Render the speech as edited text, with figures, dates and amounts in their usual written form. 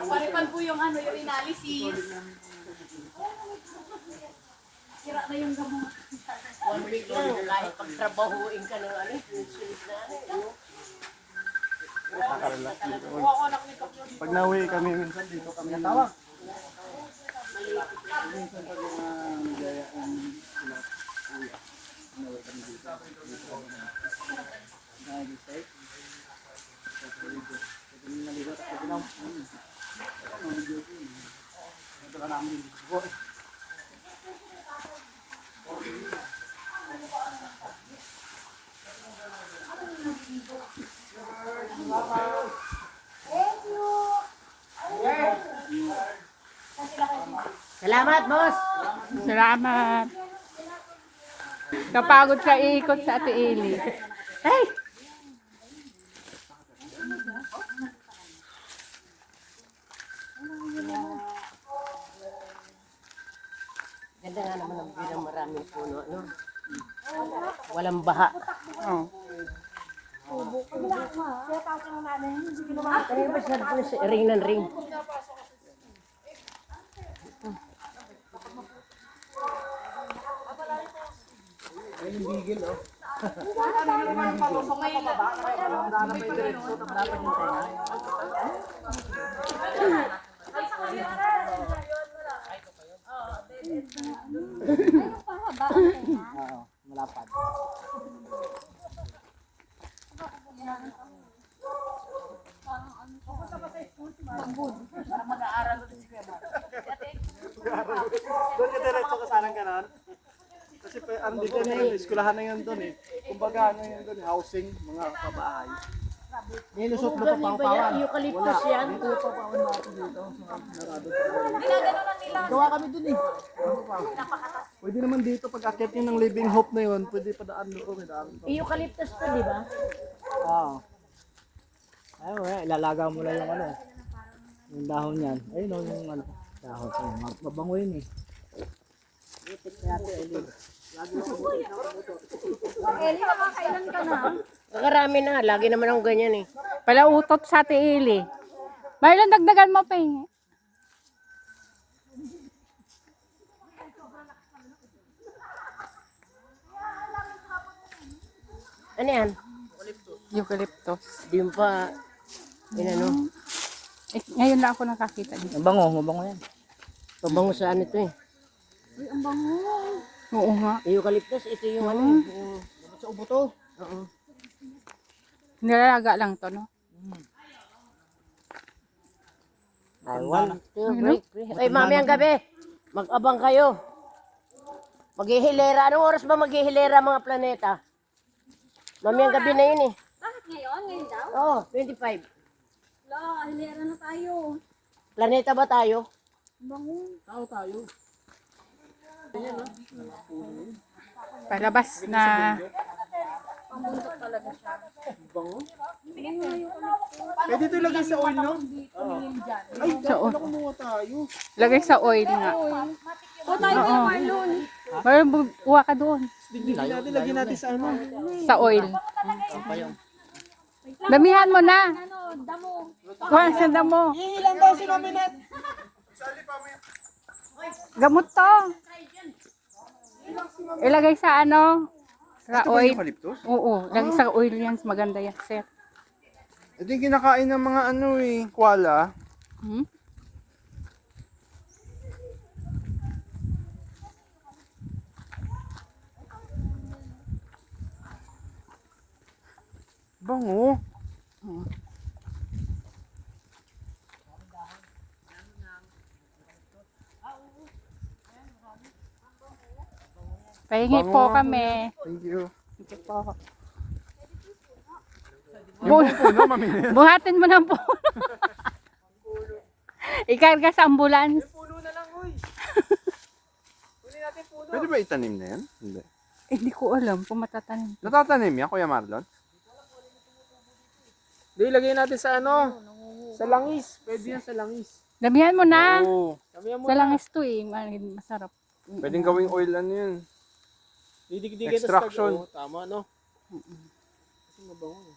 Paripan po yung yung analysis. Sira na yung gamot. 1 week lang, kahit pagtrabahuin ka ng sunod na Nakakarelax dito. Pag nauwi kami minsan dito kami natawag. Minsan pag nagyaya ang sila. Nauwi kami dito. Nag-stay. Pwede naligot. Pwede lang. Ito ka namin dito. Salamat, boss! Salamat. Kapagod sa ikot sa Ate Eli. Ay! Ganda nga naman ang view ng maraming puno, no? Walang baha. Oh. Kaya ba siya dito sa ring ng ring? Ayun yung bigil, oh. Oo, malapad. Doon ka diretso ka sanang ganon? Kasi ang dito na yun, eskulahan na yun doon eh. Kumbaga ano yun doon, housing, mga kabahay. Nilusot na pa pawan. Eucalyptus yan. Dito yung papawan natin dito. Narado sa gawa kami doon eh. Pwede naman dito pag akit yun ng Living Hope na yun, pwede padaan doon. Eucalyptus to, di ba? Oo. Ayun, ilalaga mo lang yung ano. Yung dahon yan. Ayun o, yung ano. Dahon. Mabango yun eh. Eli, nakakailan ka na? Nakarami na. Lagi naman ako ganyan eh. Palautot sa Ate Eli. Marlon, dagdagan mo pa eh. Ano yan? Eucalyptus. Di mo pa, ano, Eh, ngayon lang ako nakakita niya. Mabango yan. pabango sa ano to eh. Oo nga. Eucalyptus, ito yung ano eh. Yung, Sa ubo to. oo. Nilalaga lang to, no? Ay, 1, 2, break, break. Ay, mamayang gabi. Mag-abang kayo. Maghihilera. Anong oras ba maghihilera mga planeta? Mamayang gabi na yun eh. Bakit ngayon? Ngayon daw? Oo, 25. La, hilera na tayo. Planeta ba tayo? Tao tayo. Palabas na. Pwede ito ilagay sa oil, no? Ay, Sa oil. kumuha tayo. Lagay sa oil nga. O tayo kay Marlon. Marlon, buwa ka doon. Digdigin natin, lagyan natin sa ano. Sa oil. Damihan mo na. Ano, damo. Kuha sa damo. Ilan daw si Mami Net? Gamot to. Ilagay sa ano? Sa oil. Eucalyptus? Oo, lagay sa oil yan. Maganda yan, sir. Ito yung kinakain ng mga ano eh, koala. Hmm? Bango. Pahingi Bango po nga, kami. Thank you. Sige po. Yung puno, Mami Net. Buhatin mo ng puno. Ikarga sa ambulance. Puno na lang, uy. Kunin natin puno. Pwede ba itanim na yan? Hindi. Eh, hindi ko alam kung matatanim. Natatanim yan, Kuya Marlon? Hindi, ilagay natin sa ano? Sa langis. Pwede yan sa langis. Damihan mo na. Oo. Kamihan mo Sa na. langis to eh. Masarap. Pwedeng gawing oil ano yun. Didikdikin Extraction. Tama, no? Kasi mabango.